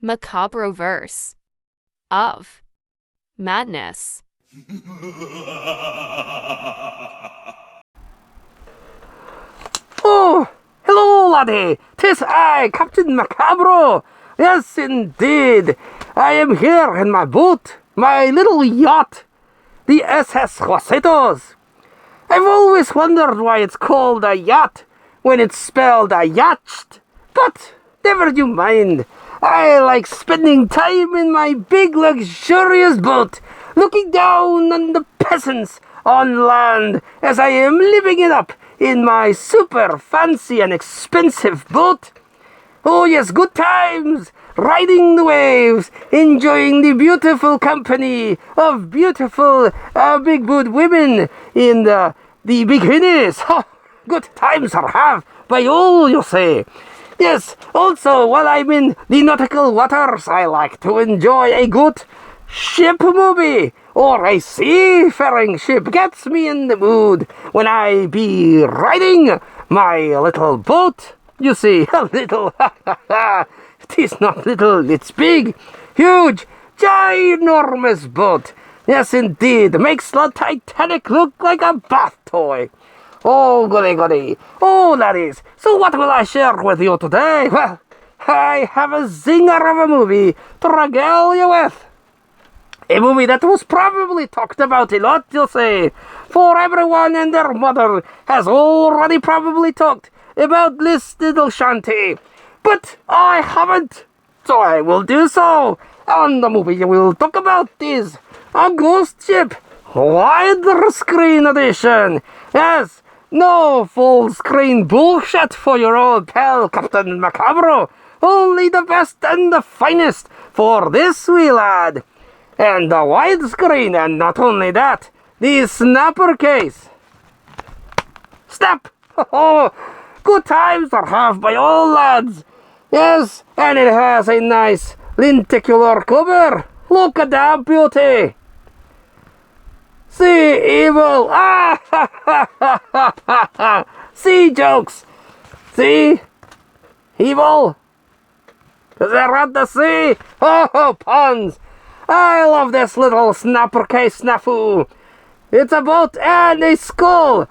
Macabro verse of madness. Oh, hello, laddie. 'Tis I, Captain Macabro. Yes, indeed. I am here in my boat, my little yacht, the SS Rosetos. I've always wondered why it's called a yacht when it's spelled a yacht. But never you mind. I like spending time in my big luxurious boat, looking down on the peasants on land as I am living it up in my super fancy and expensive boat. Oh yes, good times, riding the waves, enjoying the beautiful company of beautiful big boot women in the bikinis. Oh, good times are have by all, you say. Yes, also, while I'm in the nautical waters, I like to enjoy a good ship movie, or a seafaring ship gets me in the mood when I be riding my little boat. You see, a little, it is not little, it's big, huge, ginormous boat. Yes, indeed, makes the Titanic look like a bath toy. Oh, goody, goody. Oh, laddies, so what will I share with you today? Well, I have a zinger of a movie to regale you with. A movie that was probably talked about a lot, you'll say, for everyone and their mother has already probably talked about this little shanty. But I haven't, so I will do so. And the movie we'll talk about is A Ghost Ship Widescreen Edition. Yes, no full screen bullshit for your old pal Captain Macabro. Only the best and the finest for this wee lad. And the widescreen, and not only that, the snapper case. Snap! Oh, good times are have by all lads. Yes, and it has a nice lenticular cover. Look at that beauty. See evil. Ah, ha, ha, ha, ha, ha, ha. See jokes. See evil. They're at the sea. Oh, puns. I love this little snapper case snafu. It's a boat and a skull.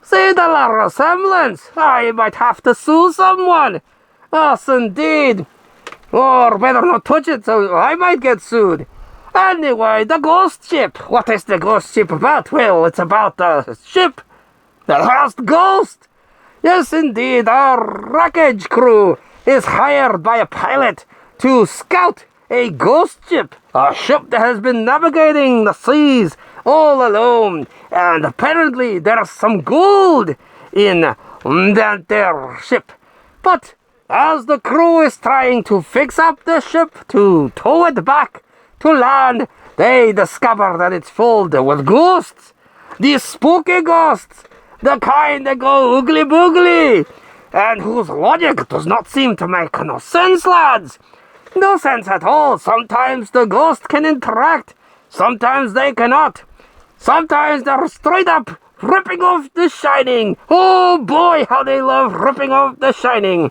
See the resemblance. I might have to sue someone. Yes, indeed. Or better not touch it, so I might get sued. Anyway, the ghost ship. What is the ghost ship about? Well, it's about a ship that has ghosts. Yes, indeed, our wreckage crew is hired by a pilot to scout a ghost ship. A ship that has been navigating the seas all alone. And apparently there's some gold in that there ship. But as the crew is trying to fix up the ship to tow it back to land, they discover that it's filled with ghosts. These spooky ghosts, the kind that go oogly boogly, and whose logic does not seem to make no sense, lads. No sense at all. Sometimes the ghost can interact, sometimes they cannot. Sometimes they're straight up ripping off The Shining. Oh boy, how they love ripping off The Shining.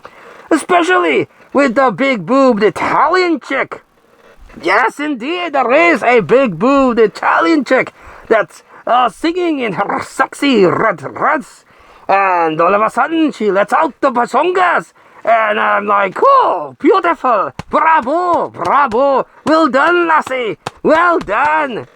Especially with the big-boobed Italian chick. Yes, indeed, there is a big-boobed Italian chick that's singing in her sexy red dress. And all of a sudden, she lets out the basongas. And I'm like, oh, beautiful. Bravo, bravo. Well done, lassie. Well done.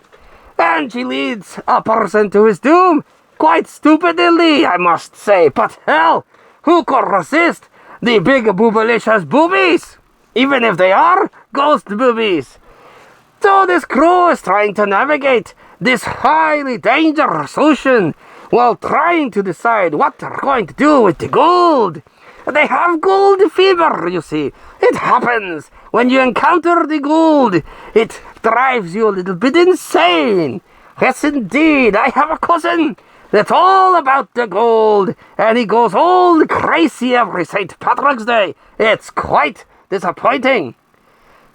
And she leads a person to his doom. Quite stupidly, I must say. But hell, who could resist the big boobalicious boobies? Even if they are ghost boobies. So this crew is trying to navigate this highly dangerous ocean while trying to decide what they're going to do with the gold. They have gold fever, you see. It happens when you encounter the gold. It drives you a little bit insane. Yes, indeed. I have a cousin that's all about the gold, and he goes all crazy every St. Patrick's Day. It's quite disappointing.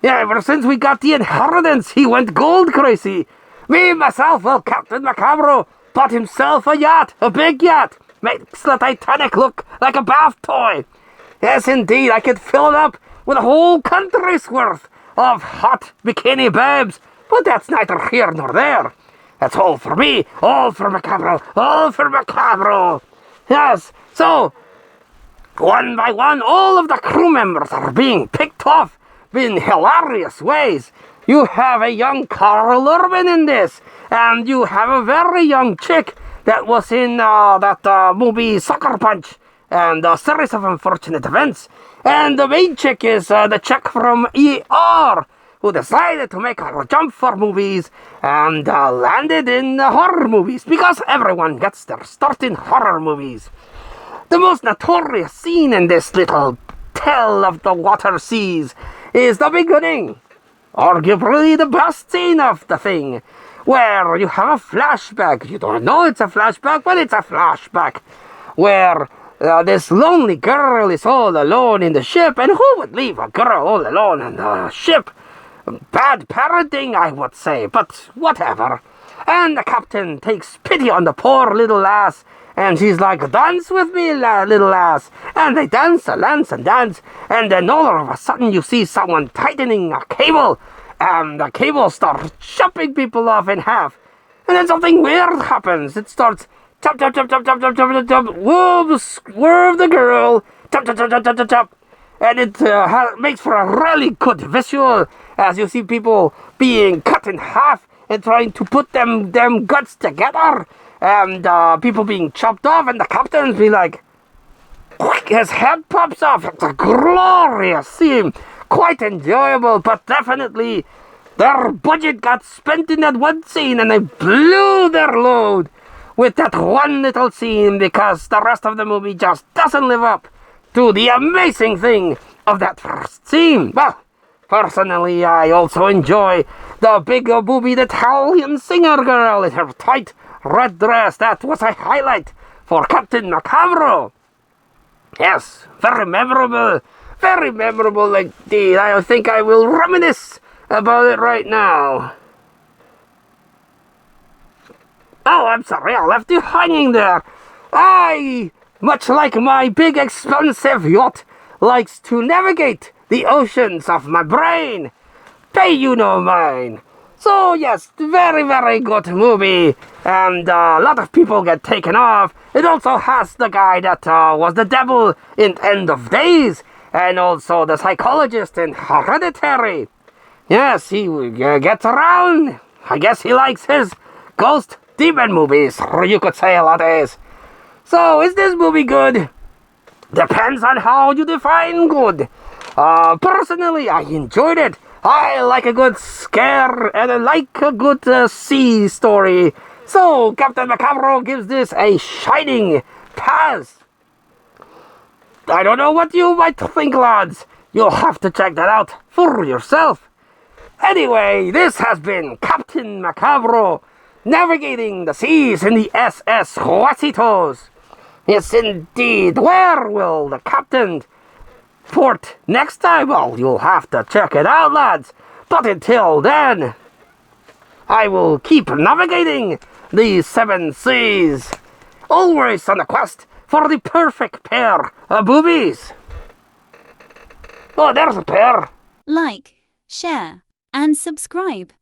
Yeah, ever since we got the inheritance, he went gold crazy. Me, myself, well, Captain Macabro bought himself a yacht, a big yacht. Makes the Titanic look like a bath toy. Yes, indeed, I could fill it up with a whole country's worth of hot bikini babes, but that's neither here nor there. That's all for me, all for Macabro, all for Macabro. Yes, so one by one, all of the crew members are being picked off in hilarious ways. You have a young Carl Urban in this, and you have a very young chick that was in that movie Sucker Punch and a series of unfortunate events. And the main chick is the chick from ER, who decided to make a jump for movies and landed in horror movies, because everyone gets their start in horror movies. The most notorious scene in this little tale of the water seas is the beginning. Arguably the best scene of the thing, where you have a flashback. You don't know it's a flashback, but it's a flashback, where this lonely girl is all alone in the ship, and who would leave a girl all alone in a ship? Bad parenting, I would say, but whatever. And the captain takes pity on the poor little lass, and she's like, dance with me, little lass. And they dance and dance, and then all of a sudden you see someone tightening a cable, and the cable starts chopping people off in half. And then something weird happens. It starts chop, chop, chop, chop, chop, chop, chop, chop, swerve the girl, chop, chop, chop, chop, chop, chop, chop. And it makes for a really good visual, as you see people being cut in half and trying to put them guts together, and people being chopped off, and the captain's be like, his head pops off. It's a glorious scene, quite enjoyable, but definitely their budget got spent in that one scene, and they blew their load with that one little scene, because the rest of the movie just doesn't live up to the amazing thing of that first scene. Well, personally, I also enjoy the big boobied Italian singer girl in her tight red dress. That was a highlight for Captain Macabro. Yes, very memorable indeed. I think I will reminisce about it right now. Oh, I'm sorry, I left you hanging there. I, much like my big expensive yacht, likes to navigate the oceans of my brain. Pay you no mind. So yes, very good movie, and a lot of people get taken off. It also has the guy that was the devil in End of Days, and also the psychologist in Hereditary. Yes, he gets around. I guess he likes his ghost demon movies, or you could say nowadays. So, is this movie good? Depends on how you define good. Personally, I enjoyed it. I like a good scare, and I like a good sea story. So, Captain Macabro gives this a shining pass. I don't know what you might think, lads. You'll have to check that out for yourself. Anyway, this has been Captain Macabro, navigating the seas in the SS Juacitos. Yes, indeed. Where will the captain port next time? Well, you'll have to check it out, lads. But until then, I will keep navigating these seven seas, always on the quest for the perfect pair of boobies. Oh, there's a pair. Like, share, and subscribe.